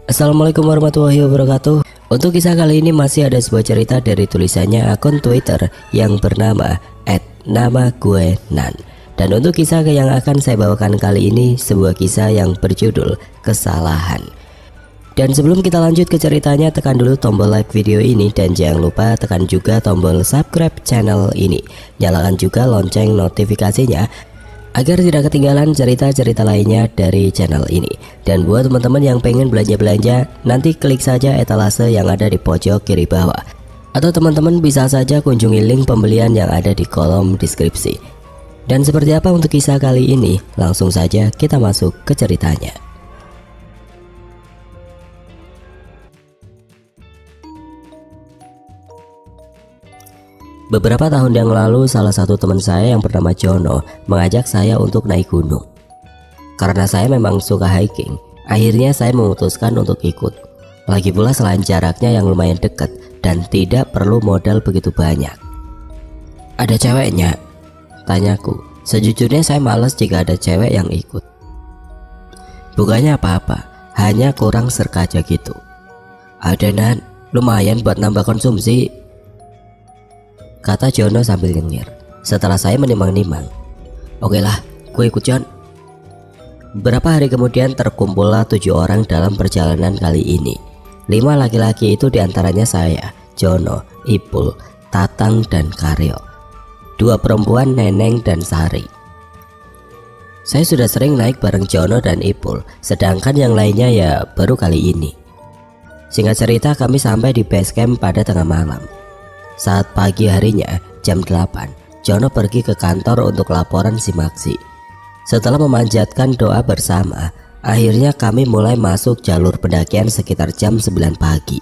Assalamualaikum warahmatullahi wabarakatuh. Untuk kisah kali ini masih ada sebuah cerita dari tulisannya akun Twitter yang bernama @namaguenan. Dan untuk kisah yang akan saya bawakan kali ini sebuah kisah yang berjudul Kesalahan. Dan sebelum kita lanjut ke ceritanya, tekan dulu tombol like video ini dan jangan lupa tekan juga tombol subscribe channel ini. Nyalakan juga lonceng notifikasinya agar tidak ketinggalan cerita-cerita lainnya dari channel ini. Dan buat teman-teman yang pengen belanja-belanja, nanti klik saja etalase yang ada di pojok kiri bawah. Atau teman-teman bisa saja kunjungi link pembelian yang ada di kolom deskripsi. Dan seperti apa untuk kisah kali ini? Langsung saja kita masuk ke ceritanya. Beberapa tahun yang lalu, salah satu teman saya yang bernama Jono mengajak saya untuk naik gunung. Karena saya memang suka hiking, akhirnya saya memutuskan untuk ikut. Lagi pula selain jaraknya yang lumayan dekat dan tidak perlu modal begitu banyak. "Ada ceweknya?" tanyaku. Sejujurnya saya malas jika ada cewek yang ikut. "Bukannya apa-apa, hanya kurang serk aja gitu." "Ada Nan, lumayan buat nambah konsumsi," kata Jono sambil nyengir. Setelah saya menimang-nimang, "Oke lah, gue ikut Jon." Beberapa hari kemudian terkumpullah 7 orang dalam perjalanan kali ini. 5 laki-laki itu diantaranya saya, Jono, Ipul, Tatang, dan Karyo. 2 perempuan, Neneng dan Sari. Saya sudah sering naik bareng Jono dan Ipul, sedangkan yang lainnya ya baru kali ini. Singkat cerita, kami sampai di base camp pada tengah malam. Saat pagi harinya, jam 8, Jono pergi ke kantor untuk laporan simaksi. Setelah memanjatkan doa bersama, akhirnya kami mulai masuk jalur pendakian sekitar jam 9 pagi.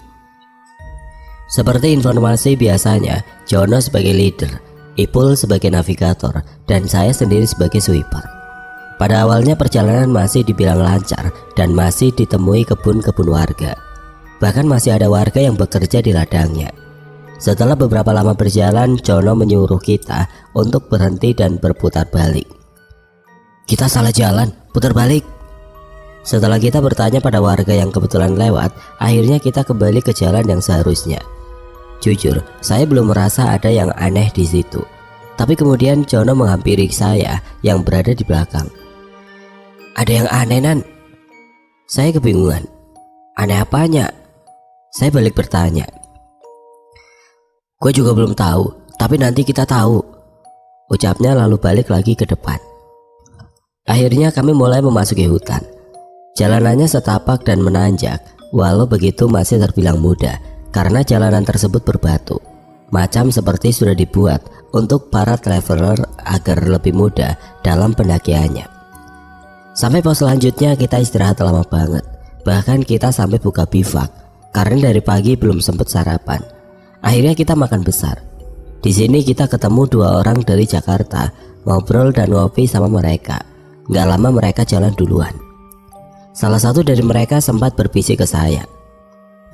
Seperti informasi biasanya, Jono sebagai leader, Ipul sebagai navigator, dan saya sendiri sebagai sweeper. Pada awalnya perjalanan masih dibilang lancar dan masih ditemui kebun-kebun warga. Bahkan masih ada warga yang bekerja di ladangnya. Setelah beberapa lama berjalan, Jono menyuruh kita untuk berhenti dan berputar balik. "Kita salah jalan, putar balik." Setelah kita bertanya pada warga yang kebetulan lewat, akhirnya kita kembali ke jalan yang seharusnya. Jujur, saya belum merasa ada yang aneh di situ. Tapi kemudian Jono menghampiri saya yang berada di belakang. "Ada yang aneh Nan?" Saya kebingungan. "Aneh apanya?" Saya balik bertanya. "Gue juga belum tahu, tapi nanti kita tahu," ucapnya lalu balik lagi ke depan. Akhirnya kami mulai memasuki hutan. Jalanannya setapak dan menanjak, walau begitu masih terbilang mudah karena jalanan tersebut berbatu, macam seperti sudah dibuat untuk para traveler agar lebih mudah dalam pendakiannya. Sampai pos selanjutnya kita istirahat lama banget, bahkan kita sampai buka bivak karena dari pagi belum sempat sarapan. Akhirnya kita makan besar. Di sini kita ketemu 2 orang dari Jakarta, ngobrol dan ngopi sama mereka. Gak lama mereka jalan duluan. Salah satu dari mereka sempat berbisik ke saya,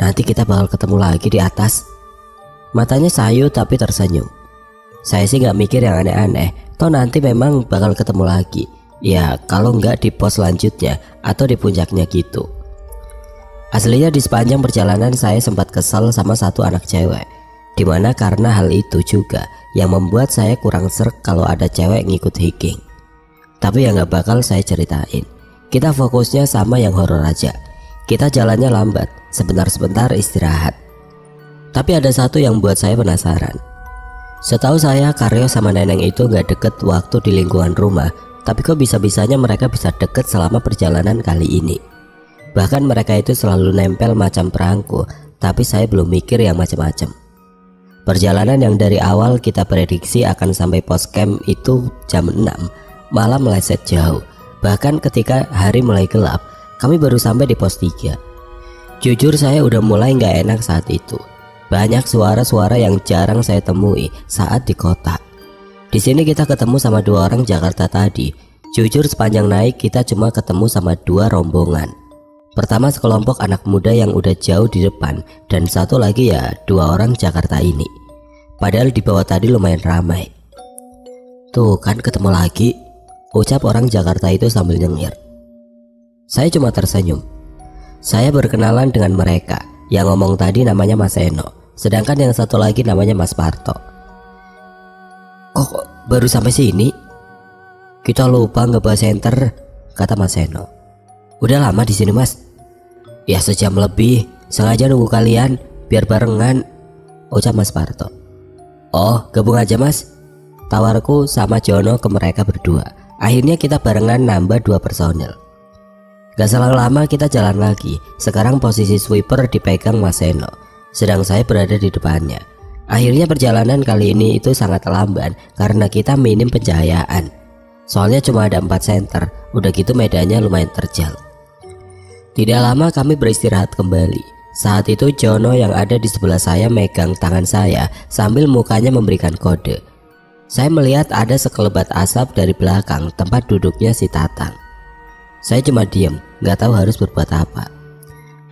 "Nanti kita bakal ketemu lagi di atas." Matanya sayu tapi tersenyum. Saya sih gak mikir yang aneh-aneh, toh nanti memang bakal ketemu lagi. Ya kalau nggak di pos selanjutnya atau di puncaknya gitu. Aslinya di sepanjang perjalanan saya sempat kesal sama satu anak cewek, dimana karena hal itu juga yang membuat saya kurang serk kalau ada cewek ngikut hiking. Tapi ya nggak bakal saya ceritain. Kita fokusnya sama yang horor aja. Kita jalannya lambat, sebentar-sebentar istirahat. Tapi ada satu yang buat saya penasaran. Setahu saya Karyo sama Neneng itu nggak deket waktu di lingkungan rumah, tapi kok bisa-bisanya mereka bisa deket selama perjalanan kali ini. Bahkan mereka itu selalu nempel macam perangko, tapi saya belum mikir yang macam-macam. Perjalanan yang dari awal kita prediksi akan sampai pos camp itu jam 6, malah meleset jauh. Bahkan ketika hari mulai gelap, kami baru sampai di pos 3. Jujur saya udah mulai gak enak saat itu. Banyak suara-suara yang jarang saya temui saat di kota. Di sini kita ketemu sama 2 orang Jakarta tadi. Jujur sepanjang naik kita cuma ketemu sama 2 rombongan. Pertama sekelompok anak muda yang udah jauh di depan, dan satu lagi ya 2 orang Jakarta ini. Padahal di bawah tadi lumayan ramai. "Tuh kan ketemu lagi," ucap orang Jakarta itu sambil nyengir. Saya cuma tersenyum. Saya berkenalan dengan mereka. Yang ngomong tadi namanya Mas Eno, sedangkan yang satu lagi namanya Mas Parto. Kok baru sampai sini? Kita lupa ngebahas center, kata Mas Eno. Udah lama di sini Mas? Ya sejam lebih, sengaja nunggu kalian biar barengan, ucap Mas Parto. Oh gabung aja Mas, tawarku sama Jono ke mereka berdua. Akhirnya kita barengan nambah 2 personil. Gak selang lama kita jalan lagi. Sekarang posisi sweeper dipegang Mas Eno, sedang saya berada di depannya. Akhirnya perjalanan kali ini itu sangat lamban karena kita minim pencahayaan. Soalnya cuma ada 4 center, udah gitu medannya lumayan terjal. Tidak lama kami beristirahat kembali. Saat itu Jono yang ada di sebelah saya megang tangan saya sambil mukanya memberikan kode. Saya melihat ada sekelebat asap dari belakang tempat duduknya si Tatang. Saya cuma diam, gak tahu harus berbuat apa.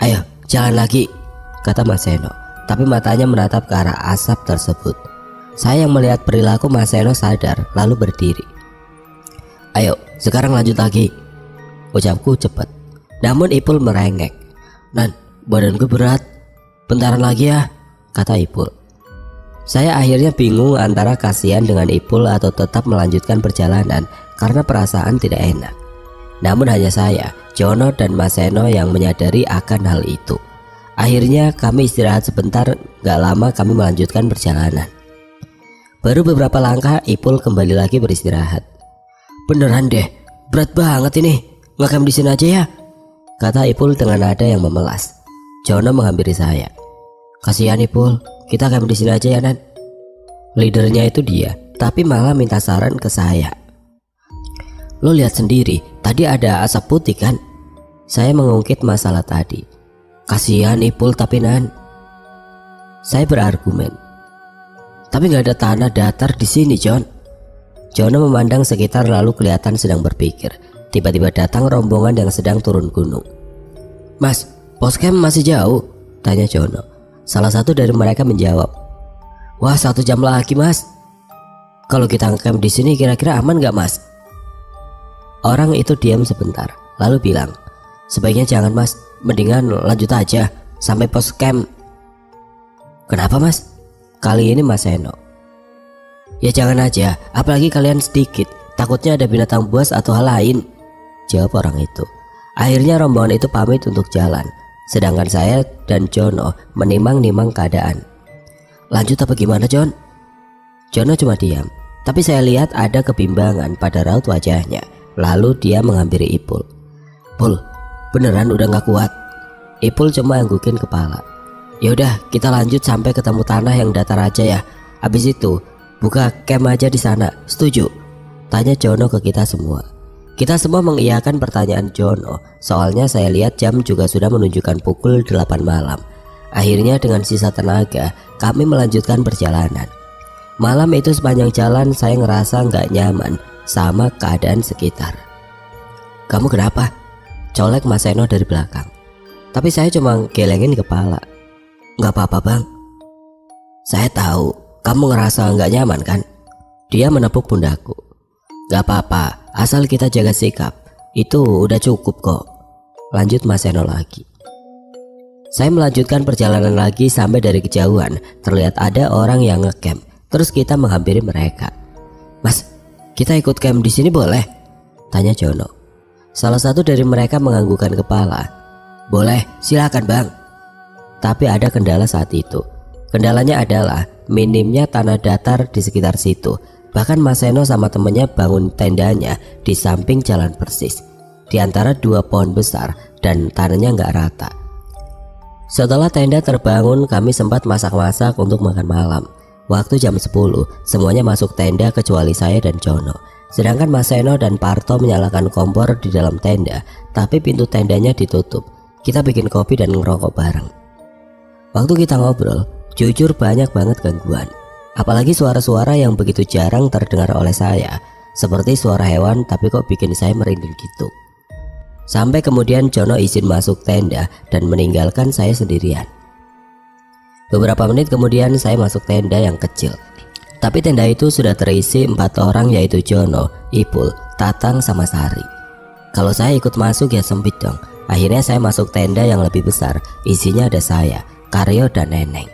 Ayo jalan lagi, kata Mas Eno, tapi matanya menatap ke arah asap tersebut. Saya yang melihat perilaku Mas Eno sadar lalu berdiri. Ayo sekarang lanjut lagi, ucapku cepat. Namun Ipul merengek. Nan, badanku berat, bentaran lagi ya, kata Ipul. Saya akhirnya bingung antara kasihan dengan Ipul atau tetap melanjutkan perjalanan karena perasaan tidak enak. Namun hanya saya, Jono dan Mas Eno yang menyadari akan hal itu. Akhirnya kami istirahat sebentar, gak lama kami melanjutkan perjalanan. Baru beberapa langkah Ipul kembali lagi beristirahat. Beneran deh, berat banget ini, ngecamp di sini aja ya, kata Ipul dengan nada yang memelas. Jono menghampiri saya. Kasihan Ipul, kita camp di sini aja ya Nan. Leadernya itu dia, tapi malah minta saran ke saya. Lo lihat sendiri, tadi ada asap putih kan? Saya mengungkit masalah tadi. Kasihan Ipul tapi Nan. Saya berargumen. Tapi gak ada tanah datar di sini John. Jono memandang sekitar lalu kelihatan sedang berpikir. Tiba-tiba datang rombongan yang sedang turun gunung. Mas, pos camp masih jauh? Tanya Jono. Salah satu dari mereka menjawab. Wah 1 jam lagi Mas. Kalau kita camp di sini kira-kira aman gak Mas? Orang itu diam sebentar, lalu bilang, sebaiknya jangan Mas, mendingan lanjut aja sampai pos camp. Kenapa Mas? Kali ini Mas Eno. Ya jangan aja, apalagi kalian sedikit, takutnya ada binatang buas atau hal lain, jawab orang itu. Akhirnya rombongan itu pamit untuk jalan, sedangkan saya dan Jono menimang-nimang keadaan. Lanjut apa gimana John? Jono cuma diam, tapi saya lihat ada kebimbangan pada raut wajahnya. Lalu dia menghampiri Ipul. Pul, beneran udah gak kuat? Ipul cuma anggukin kepala. Yaudah kita lanjut sampai ketemu tanah yang datar aja ya. Habis itu buka camp aja di sana, setuju? Tanya Jono ke kita semua. Kita semua mengiyakan pertanyaan Jono. Soalnya saya lihat jam juga sudah menunjukkan pukul 8 malam. Akhirnya dengan sisa tenaga kami melanjutkan perjalanan. Malam itu sepanjang jalan saya ngerasa gak nyaman sama keadaan sekitar. Kamu kenapa? Colek Mas Eno dari belakang. Tapi saya cuma gelengin kepala. Gak apa-apa bang. Saya tahu kamu ngerasa gak nyaman kan? Dia menepuk pundakku. Gak apa-apa, asal kita jaga sikap, itu udah cukup kok, lanjut Mas Eno lagi. Saya melanjutkan perjalanan lagi sampai dari kejauhan terlihat ada orang yang ngecamp. Terus kita menghampiri mereka. Mas, kita ikut camp di sini boleh? Tanya Jono. Salah satu dari mereka menganggukkan kepala. Boleh, silakan bang. Tapi ada kendala saat itu. Kendalanya adalah minimnya tanah datar di sekitar situ. Bahkan Mas Eno sama temennya bangun tendanya di samping jalan persis, di antara 2 pohon besar dan tanahnya nggak rata. Setelah tenda terbangun, kami sempat masak-masak untuk makan malam. Waktu jam 10, semuanya masuk tenda kecuali saya dan Jono. Sedangkan Mas Eno dan Parto menyalakan kompor di dalam tenda, tapi pintu tendanya ditutup. Kita bikin kopi dan ngerokok bareng. Waktu kita ngobrol, jujur banyak banget gangguan. Apalagi suara-suara yang begitu jarang terdengar oleh saya, seperti suara hewan tapi kok bikin saya merinding gitu. Sampai kemudian Jono izin masuk tenda dan meninggalkan saya sendirian. Beberapa menit kemudian saya masuk tenda yang kecil. Tapi tenda itu sudah terisi 4 orang, yaitu Jono, Ipul, Tatang sama Sari. Kalau saya ikut masuk ya sempit dong. Akhirnya saya masuk tenda yang lebih besar. Isinya ada saya, Karyo, dan Neneng.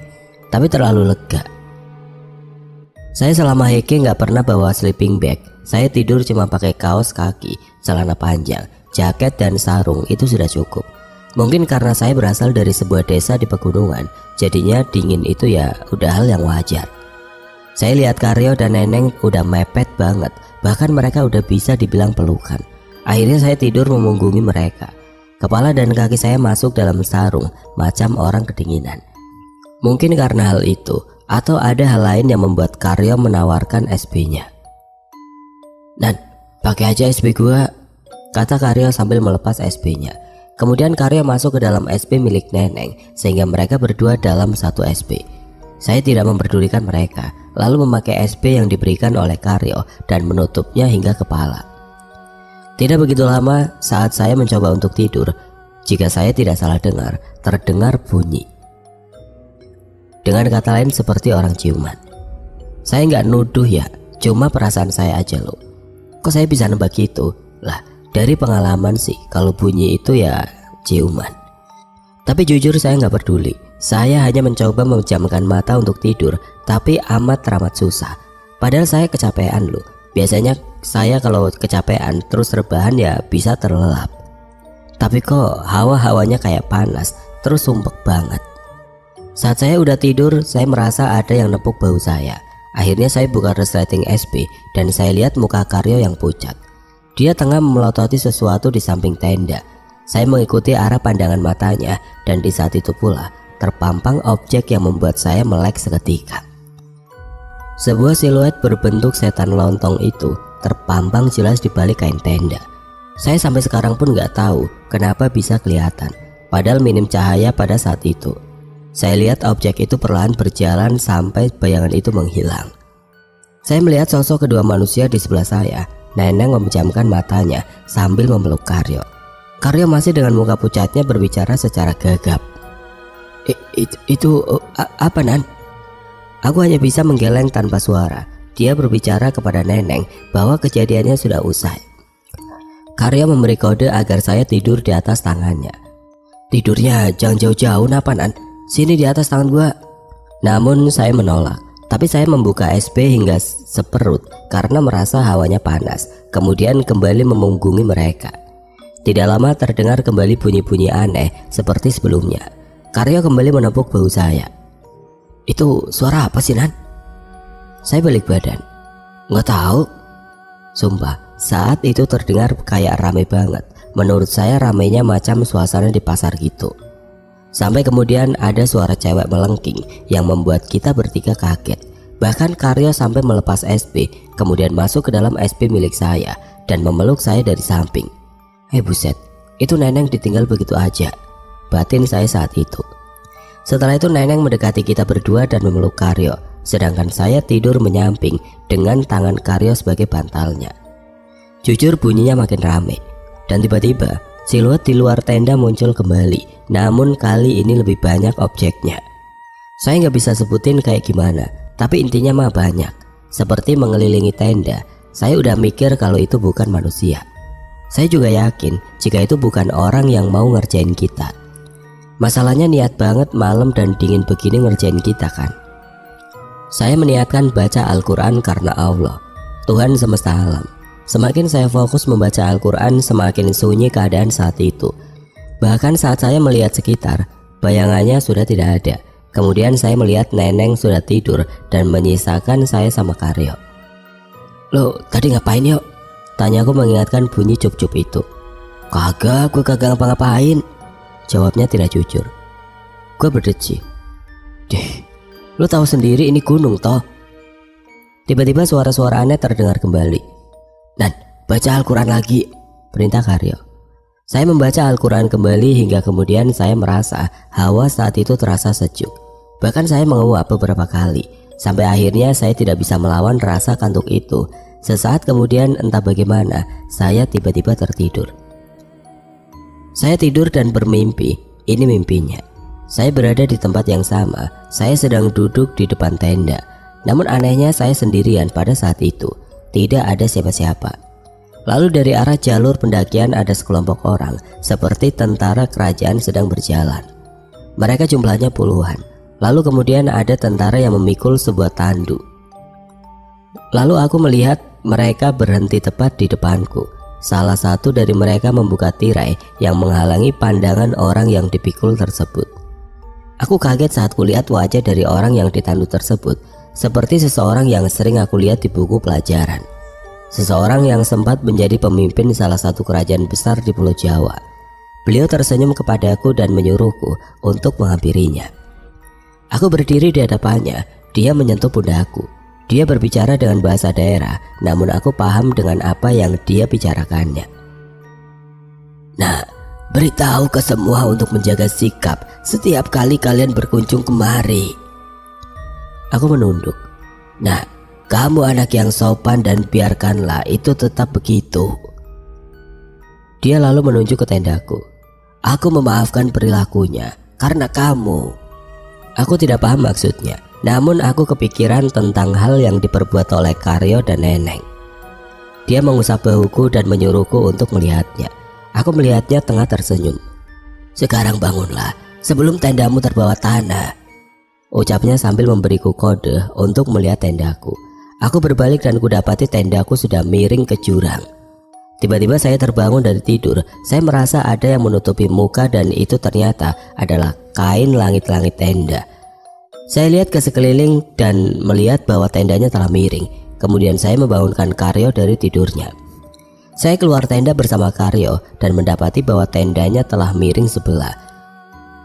Tapi terlalu lega. Saya selama hiking gak pernah bawa sleeping bag. Saya tidur cuma pakai kaos kaki, celana panjang, jaket, dan sarung. Itu sudah cukup. Mungkin karena saya berasal dari sebuah desa di pegunungan, jadinya dingin itu ya udah hal yang wajar. Saya lihat Karyo dan Neneng udah mepet banget. Bahkan mereka udah bisa dibilang pelukan. Akhirnya saya tidur memunggungi mereka. Kepala dan kaki saya masuk dalam sarung macam orang kedinginan. Mungkin karena hal itu, atau ada hal lain yang membuat Karyo menawarkan SB-nya. "Nan, pakai aja SB gua," kata Karyo sambil melepas SB-nya. Kemudian Karyo masuk ke dalam SB milik Neneng, sehingga mereka berdua dalam satu SB. Saya tidak memperdulikan mereka, lalu memakai SB yang diberikan oleh Karyo dan menutupnya hingga kepala. Tidak begitu lama, saat saya mencoba untuk tidur, jika saya tidak salah dengar, terdengar bunyi. Dengan kata lain seperti orang ciuman. Saya nggak nuduh ya, cuma perasaan saya aja loh. Kok saya bisa nebak gitu? Lah, dari pengalaman sih, kalau bunyi itu ya ciuman. Tapi jujur saya nggak peduli. Saya hanya mencoba memejamkan mata untuk tidur, tapi teramat susah. Padahal saya kecapean loh. Biasanya saya kalau kecapean terus rebahan ya bisa terlelap. Tapi kok hawa-hawanya kayak panas, terus sumpek banget. Saat saya udah tidur, saya merasa ada yang nepuk bahu saya. Akhirnya saya buka resleting SB dan saya lihat muka Karyo yang pucat. Dia tengah memelototi sesuatu di samping tenda. Saya mengikuti arah pandangan matanya dan di saat itu pula terpampang objek yang membuat saya melek seketika. Sebuah siluet berbentuk setan lontong itu terpampang jelas di balik kain tenda. Saya sampai sekarang pun gak tahu kenapa bisa kelihatan, padahal minim cahaya pada saat itu. Saya lihat objek itu perlahan berjalan sampai bayangan itu menghilang. Saya melihat sosok kedua manusia di sebelah saya. Neneng memejamkan matanya sambil memeluk Karyo. Karyo masih dengan muka pucatnya berbicara secara gagap. Itu apa, Nan?" Aku hanya bisa menggeleng tanpa suara. Dia berbicara kepada Neneng bahwa kejadiannya sudah usai. Karyo memberi kode agar saya tidur di atas tangannya. "Tidurnya jangan jauh-jauh, napa, Nan? Sini di atas tangan gua." Namun saya menolak. Tapi saya membuka SB hingga seperut karena merasa hawanya panas. Kemudian kembali memunggungi mereka. Tidak lama terdengar kembali bunyi-bunyi aneh seperti sebelumnya. Karyo kembali menepuk bahu saya. "Itu suara apa sih, Nan?" Saya balik badan. "Nggak tahu." Sumpah, saat itu terdengar kayak rame banget. Menurut saya ramenya macam suasana di pasar gitu. Sampai kemudian ada suara cewek melengking yang membuat kita bertiga kaget. Bahkan Karyo sampai melepas SB, kemudian masuk ke dalam SB milik saya dan memeluk saya dari samping. Buset, itu Neneng ditinggal begitu aja, batin saya saat itu. Setelah itu Neneng mendekati kita berdua dan memeluk Karyo, sedangkan saya tidur menyamping dengan tangan Karyo sebagai bantalnya. Jujur bunyinya makin rame, dan tiba-tiba siluet di luar tenda muncul kembali, namun kali ini lebih banyak objeknya. Saya nggak bisa sebutin kayak gimana, tapi intinya mah banyak. Seperti mengelilingi tenda, saya udah mikir kalau itu bukan manusia. Saya juga yakin jika itu bukan orang yang mau ngerjain kita. Masalahnya niat banget malam dan dingin begini ngerjain kita kan. Saya meniatkan baca Al-Quran karena Allah, Tuhan semesta alam. Semakin saya fokus membaca Al-Quran, semakin sunyi keadaan saat itu. Bahkan saat saya melihat sekitar, bayangannya sudah tidak ada. Kemudian saya melihat Neneng sudah tidur dan menyisakan saya sama Karyo. "Lo tadi ngapain yuk?" Tanyaku mengingatkan bunyi cup-cup itu. "Kagak, gue kagak ngapa-ngapain," jawabnya tidak jujur. Gue berdeci. "Lo tahu sendiri ini gunung toh." Tiba-tiba suara-suara aneh terdengar kembali. "Dan baca Al-Quran lagi," perintah Karyo. Saya membaca Al-Quran kembali hingga kemudian saya merasa hawa saat itu terasa sejuk. Bahkan saya menguap beberapa kali, sampai akhirnya saya tidak bisa melawan rasa kantuk itu. Sesaat kemudian entah bagaimana saya tiba-tiba tertidur. Saya tidur dan bermimpi. Ini mimpinya. Saya berada di tempat yang sama. Saya sedang duduk di depan tenda. Namun anehnya saya sendirian pada saat itu. Tidak ada siapa-siapa. Lalu dari arah jalur pendakian ada sekelompok orang seperti tentara kerajaan sedang berjalan. Mereka jumlahnya puluhan. Lalu kemudian ada tentara yang memikul sebuah tanduk. Lalu aku melihat mereka berhenti tepat di depanku. Salah satu dari mereka membuka tirai yang menghalangi pandangan orang yang dipikul tersebut. Aku kaget saat kulihat wajah dari orang yang ditandu tersebut, seperti seseorang yang sering aku lihat di buku pelajaran. Seseorang yang sempat menjadi pemimpin salah satu kerajaan besar di Pulau Jawa. Beliau tersenyum kepadaku dan menyuruhku untuk menghampirinya. Aku berdiri di hadapannya, dia menyentuh pundakku. Dia berbicara dengan bahasa daerah, namun aku paham dengan apa yang dia bicarakannya. Nah, beritahu ke semua untuk menjaga sikap setiap kali kalian berkunjung kemari. Aku menunduk. Nah, kamu anak yang sopan dan biarkanlah itu tetap begitu. Dia lalu menunjuk ke tendaku. Aku memaafkan perilakunya karena kamu. Aku tidak paham maksudnya, namun aku kepikiran tentang hal yang diperbuat oleh Karyo dan Neneng. Dia mengusap bahuku dan menyuruhku untuk melihatnya. Aku melihatnya tengah tersenyum. Sekarang bangunlah sebelum tendamu terbawa tanah, ucapnya sambil memberiku kode untuk melihat tendaku. Aku berbalik dan kudapati tendaku sudah miring ke jurang. Tiba-tiba saya terbangun dari tidur. Saya merasa ada yang menutupi muka dan itu ternyata adalah kain langit-langit tenda. Saya lihat ke sekeliling dan melihat bahwa tendanya telah miring. Kemudian saya membangunkan Karyo dari tidurnya. Saya keluar tenda bersama Karyo dan mendapati bahwa tendanya telah miring sebelah.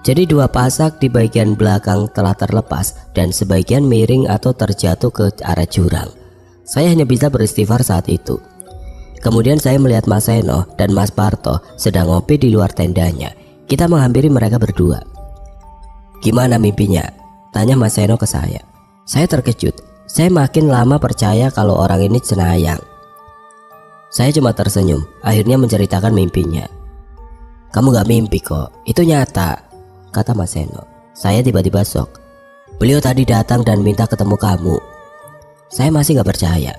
Jadi dua pasak di bagian belakang telah terlepas dan sebagian miring atau terjatuh ke arah jurang. Saya hanya bisa beristighfar saat itu. Kemudian saya melihat Mas Seno dan Mas Parto sedang ngopi di luar tendanya. Kita menghampiri mereka berdua. Gimana mimpinya? Tanya Mas Seno ke saya. Saya terkejut. Saya makin lama percaya kalau orang ini cenayang. Saya cuma tersenyum, akhirnya menceritakan mimpinya. Kamu gak mimpi kok, itu nyata, kata Mas Seno. Saya tiba-tiba shock. Beliau tadi datang dan minta ketemu kamu. Saya masih gak percaya.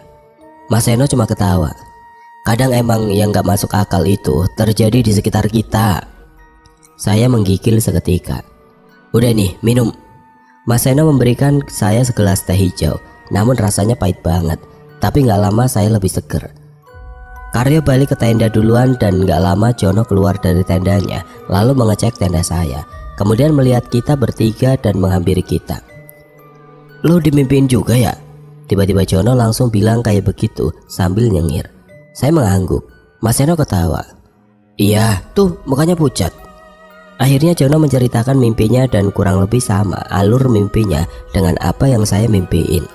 Mas Seno cuma ketawa. Kadang emang yang gak masuk akal itu terjadi di sekitar kita. Saya menggigil seketika. Udah nih, minum. Mas Seno memberikan saya segelas teh hijau, namun rasanya pahit banget. Tapi gak lama saya lebih seger. Karyo balik ke tenda duluan dan gak lama Jono keluar dari tendanya, lalu mengecek tenda saya. Kemudian melihat kita bertiga dan menghampiri kita. Lo dimimpiin juga ya? Tiba-tiba Jono langsung bilang kayak begitu sambil nyengir. Saya mengangguk. Mas Seno ketawa. Iya, tuh mukanya pucat. Akhirnya Jono menceritakan mimpinya dan kurang lebih sama alur mimpinya dengan apa yang saya mimpiin.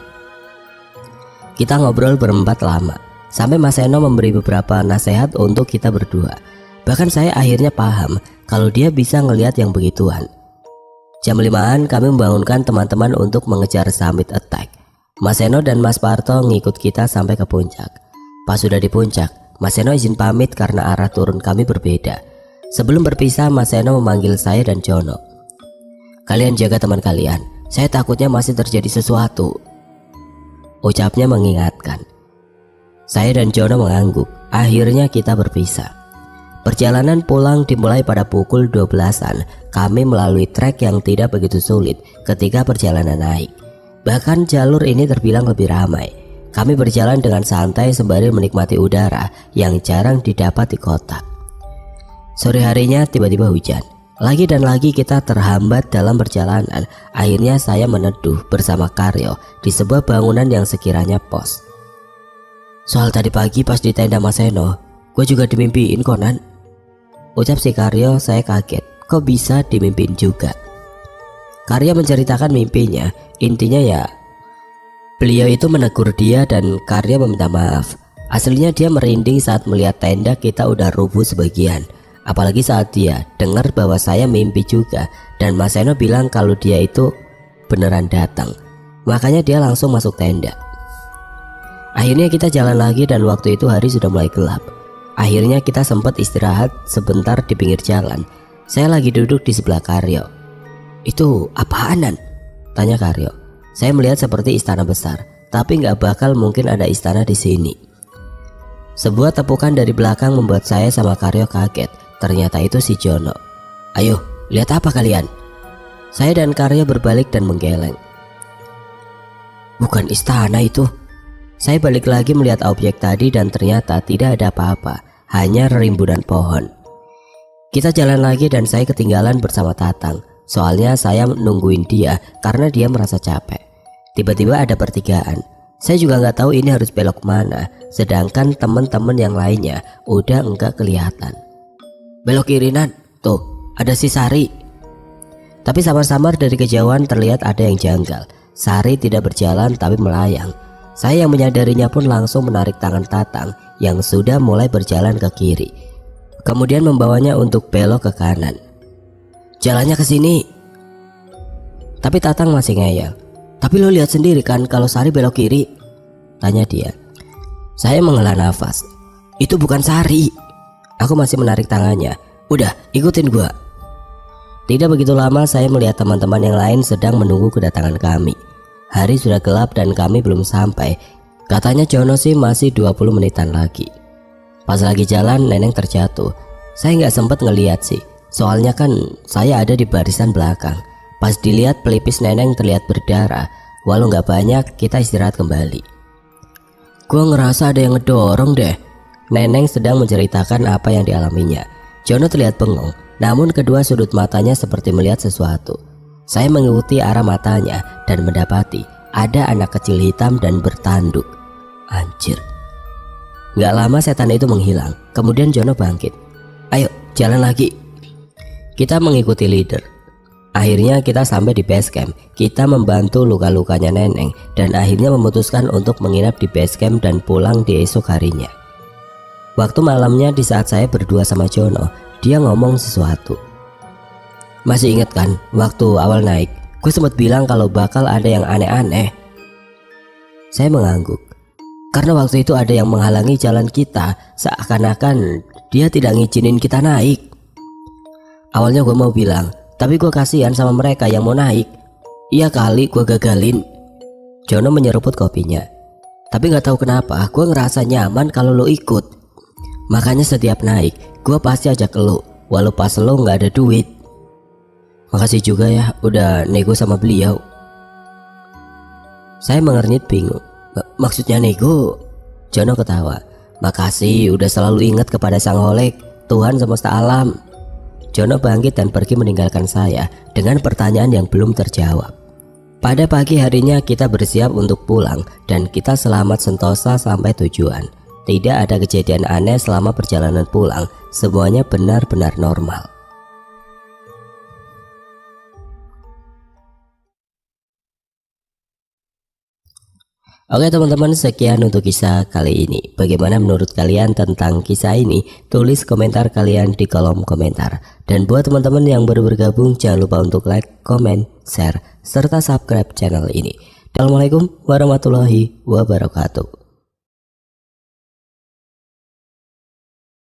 Kita ngobrol berempat lama, sampai Mas Seno memberi beberapa nasihat untuk kita berdua. Bahkan saya akhirnya paham kalau dia bisa ngelihat yang begituan. Jam 5-an kami membangunkan teman-teman untuk mengejar summit attack. Mas Seno dan Mas Parto ngikut kita sampai ke puncak. Pas sudah di puncak, Mas Seno izin pamit karena arah turun kami berbeda. Sebelum berpisah, Mas Seno memanggil saya dan Jono. Kalian jaga teman kalian, saya takutnya masih terjadi sesuatu, ucapnya mengingatkan. Saya dan Jono mengangguk. Akhirnya kita berpisah. Perjalanan pulang dimulai pada pukul 12-an. Kami melalui trek yang tidak begitu sulit ketika perjalanan naik. Bahkan jalur ini terbilang lebih ramai. Kami berjalan dengan santai sembari menikmati udara yang jarang didapat di kota. Sore harinya tiba-tiba hujan. Lagi dan lagi kita terhambat dalam perjalanan. Akhirnya saya meneduh bersama Karyo di sebuah bangunan yang sekiranya pos. Soal tadi pagi pas di tenda Mas Seno, gue juga dimimpiin Konan, ucap si Karyo. Saya kaget, kok bisa dimimpiin juga? Karyo menceritakan mimpinya. Intinya ya, beliau itu menegur dia dan Karyo meminta maaf. Aslinya dia merinding saat melihat tenda kita udah rubuh sebagian. Apalagi saat dia dengar bahwa saya mimpi juga dan Mas Seno bilang kalau dia itu beneran datang. Makanya dia langsung masuk tenda. Akhirnya kita jalan lagi dan waktu itu hari sudah mulai gelap. Akhirnya kita sempat istirahat sebentar di pinggir jalan. Saya lagi duduk di sebelah Karyo. Itu apaanan? Tanya Karyo. Saya melihat seperti istana besar, tapi nggak bakal mungkin ada istana di sini. Sebuah tepukan dari belakang membuat saya sama Karyo kaget. Ternyata itu si Jono. "Ayo, lihat apa kalian?" Saya dan Karyo berbalik dan menggeleng. "Bukan istana itu." Saya balik lagi melihat objek tadi dan ternyata tidak ada apa-apa, hanya rimbunan pohon. Kita jalan lagi dan saya ketinggalan bersama Tatang. Soalnya saya nungguin dia karena dia merasa capek. Tiba-tiba ada pertigaan. Saya juga nggak tahu ini harus belok mana, sedangkan teman-teman yang lainnya udah enggak kelihatan. "Belok kiri, Nan. Tuh, ada si Sari." Tapi samar-samar dari kejauhan terlihat ada yang janggal. Sari tidak berjalan tapi melayang. Saya yang menyadarinya pun langsung menarik tangan Tatang yang sudah mulai berjalan ke kiri. Kemudian membawanya untuk belok ke kanan. "Jalannya ke sini." Tapi Tatang masih ngeyel. "Tapi lo lihat sendiri kan kalau Sari belok kiri?" tanya dia. Saya menghela nafas. "Itu bukan Sari." Aku masih menarik tangannya. "Udah, ikutin gua." Tidak begitu lama saya melihat teman-teman yang lain sedang menunggu kedatangan kami. Hari sudah gelap dan kami belum sampai. Katanya Jono sih masih 20 menitan lagi. Pas lagi jalan Neneng terjatuh. Saya nggak sempet ngeliat sih, soalnya kan saya ada di barisan belakang. Pas dilihat pelipis Neneng terlihat berdarah. Walau nggak banyak, kita istirahat kembali. "Gua ngerasa ada yang ngedorong deh." Neneng sedang menceritakan apa yang dialaminya. Jono terlihat bengong, namun kedua sudut matanya seperti melihat sesuatu. Saya mengikuti arah matanya dan mendapati ada anak kecil hitam dan bertanduk. Anjir. Nggak lama setan itu menghilang. Kemudian Jono bangkit. "Ayo, jalan lagi." Kita mengikuti leader. Akhirnya kita sampai di base camp. Kita membantu luka-lukanya Neneng dan akhirnya memutuskan untuk menginap di base camp dan pulang di esok harinya. Waktu malamnya di saat saya berdua sama Jono, dia ngomong sesuatu. "Masih inget kan waktu awal naik, gue sempat bilang kalau bakal ada yang aneh-aneh?" Saya mengangguk. Karena waktu itu ada yang menghalangi jalan kita, seakan-akan dia tidak ngizinin kita naik. Awalnya gue mau bilang, tapi gue kasihan sama mereka yang mau naik. Iya kali gue gagalin. Jono menyeruput kopinya. Tapi gak tahu kenapa gue ngerasa nyaman kalau lo ikut. Makanya setiap naik gue pasti ajak lo, walau pas lo gak ada duit. Makasih juga ya udah nego sama beliau. Saya mengernyit bingung. Maksudnya nego? Jono ketawa. Makasih udah selalu ingat kepada Sang Holek, Tuhan semesta alam. Jono bangkit dan pergi meninggalkan saya dengan pertanyaan yang belum terjawab. Pada pagi harinya kita bersiap untuk pulang dan kita selamat sentosa sampai tujuan. Tidak ada kejadian aneh selama perjalanan pulang, semuanya benar-benar normal. Oke teman-teman, sekian untuk kisah kali ini. Bagaimana menurut kalian tentang kisah ini? Tulis komentar kalian di kolom komentar. Dan buat teman-teman yang baru bergabung, jangan lupa untuk like, comment, share, serta subscribe channel ini. Assalamualaikum warahmatullahi wabarakatuh.